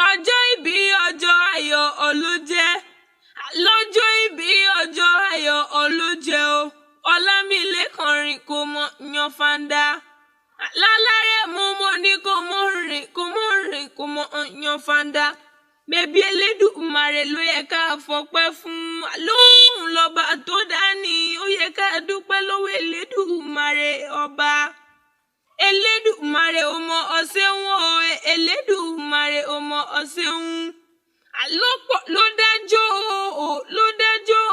Ọjọ́ ìbí ọjọ́ ayọ̀ ló jẹ́. Lọ́jọ́ ìbí ọjọ́ ayọ̀ ló jẹ́ o. Ọlámilékan rìn kò mọ yan fanda. Lálárẹ̀mú mo ní kò mọ rìn kò mọ yan fanda. Bẹ̀bí Elédùmarè ló yẹ ká fọpẹ́ fún. Lóhùn lọ́ba tó dání, ó yẹ ká dúpẹ́ lọ́wọ́ Elédùmarè ọba. Elédùmarè ò mọ ọ̀sẹ̀ wọn o, Elédùmarè ò mọ ọ̀sẹ̀ wọn. Àlọ́pọ̀ ló dájọ́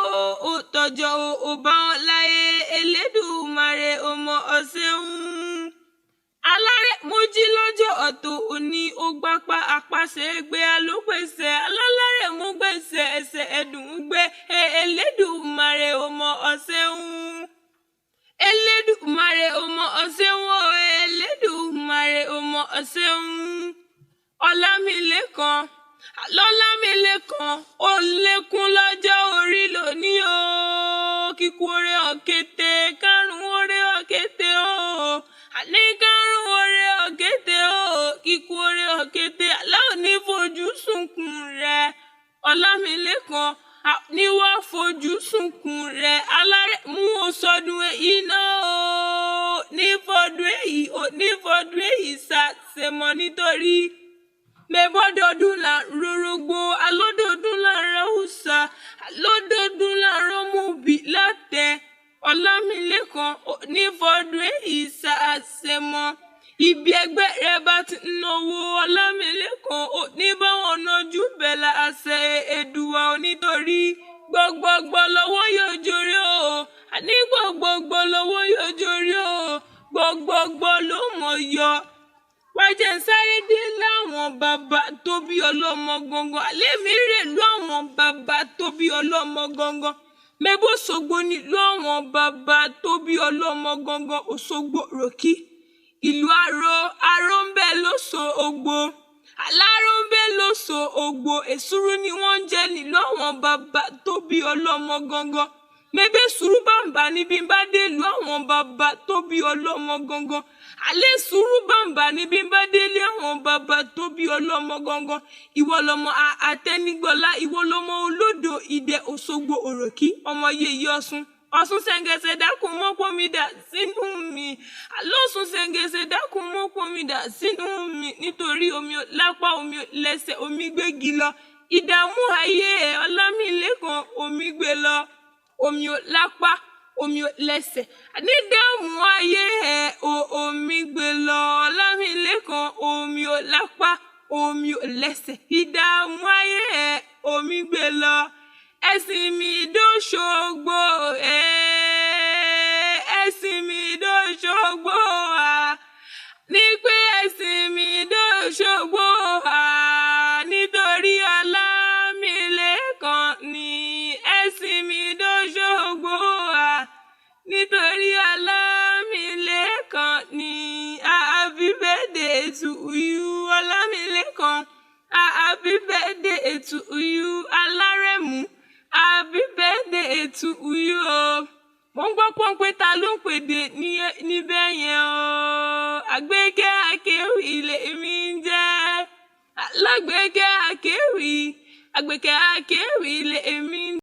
o, tọjọ́ o bá wọn láyé, Elédùmarè ò mọ ọ̀sẹ̀ wọn. Alárẹ̀mú jí lọ́jọ́ ọ̀tọ̀ òní ó gbapá àpàṣẹ gbé alógbèsè, Alárẹ̀mú gbèsè ẹsẹ̀ ẹ̀dùn gbé, Elédùmarè ò mọ ọ̀sẹ̀ wọn. Elédùmarè ò mọ ọ̀sẹ̀ wọn, Elédùmarè ò mọ ọ̀sẹ̀ wọn. Ọlámilékan ó lékún lọ́jọ́ orí lónìí o. Kíkú oore ọ̀kété, kárùn oore ọ̀kété o. Àní kárùn oore ọ̀kété o. Kíkú oore ọ̀kété, aláwọ̀ ní fojú sunkún rẹ̀. Ọlámilékan ní wọ́n fojú sunkún rẹ̀. Alárẹ̀mú ó sọdún èyí náà o. Nífọdún èyí ṣàṣemọ nítorí mẹ́bọ́dọ̀dún là ń rorógbó, alódọ̀dún là ń ráhùsà, alódọ̀dún là ń rọ́mùbí látẹ. Ọlámilékan nífọdún èyí ṣàṣemọ. Ibi ẹgbẹ́ rẹ bá ti náwó, Ọlámilékan ní báwọn nájú bẹ̀là àṣẹ Èdùà nítorí gbogbogbò lọ́wọ́ yóò jórí o. Àní gbogbogbò lọ́wọ́ yóò jórí o. Gbogbogbò ló mọ̀ yọ. Wájẹ́ ń sáré dé láwọn bàbá tó bí ọlọ́mọ gangan. Àlẹ́ mi rè lú àwọn bàbá tó bí ọlọ́mọ gangan. Mẹ́bí Òṣogbo ni lú àwọn bàbá tó bí ọlọ́mọ gangan. Òṣogbo ròkí. Ìlú Aró ń bẹ l'Óṣogbo. Aláró ń bẹ l'Óṣogbo. Èsúrú ni wọ́n ń jẹ́ nílùú àwọn bàbá tó bí ọlọ́mọ gangan. Mẹ́bí sùúrù bàǹbà níbi bá dé ìlú àwọn bàbá tó bí ọlọ́mọ gangan. Alẹ́ sùúrù bàǹbà níbi bá délé àwọn bàbá tó bí ọlọ́mọ gangan. Ìwọ lọmọ àtẹnigbọlá, ìwọ lọmọ olódò Ìdẹ Òṣogbo òròkí, ọmọ yèyé Ọ̀ṣun. Ọ̀ṣun ṣẹ̀ǹgẹ̀ṣẹ̀ dákun mọ́pọ̀ mi dà sínú mi. Àlọ́ṣun ṣẹ̀ǹgẹ̀ṣẹ̀ dákun mọ́pọ̀ mi dà sínú mi. Nítorí omi ò lápá, omi ò lẹ́sẹ̀, omi gbégi lọ. Ìdààmú ayé Ọlámilékan omi gbé lọ. Omi ò lápá, omi ò lẹ́sẹ̀. Nídààmú ayé omi gbé lọ. Ọlámilékan omi ò lápá, omi ò lẹ́sẹ̀. Ìdààmú ayé omi gbé lọ. Ẹ̀sìn mi d'Óṣogbo, ẹ̀sìn mi d'Óṣogbo, ní pé ẹ̀sìn mi d'Óṣogbo, nítorí Ọlámilékan ni. Ẹ̀sìn mi d'Óṣogbo, nítorí Ọlámilékan ni. Happy birthday to you, Ọlámilékan. Happy birthday to you, Alárẹ̀mú. Happy birthday to you o. Mo ń gbọ́ pọ́npẹ́ ta ló ń pèdè níbẹ̀ yẹn o. Àgbékẹ́ Akéwì lèmi ń jẹ́. Alágbékẹ́ Akéwì, Àgbékẹ́ Akéwì lèmi ń jẹ́.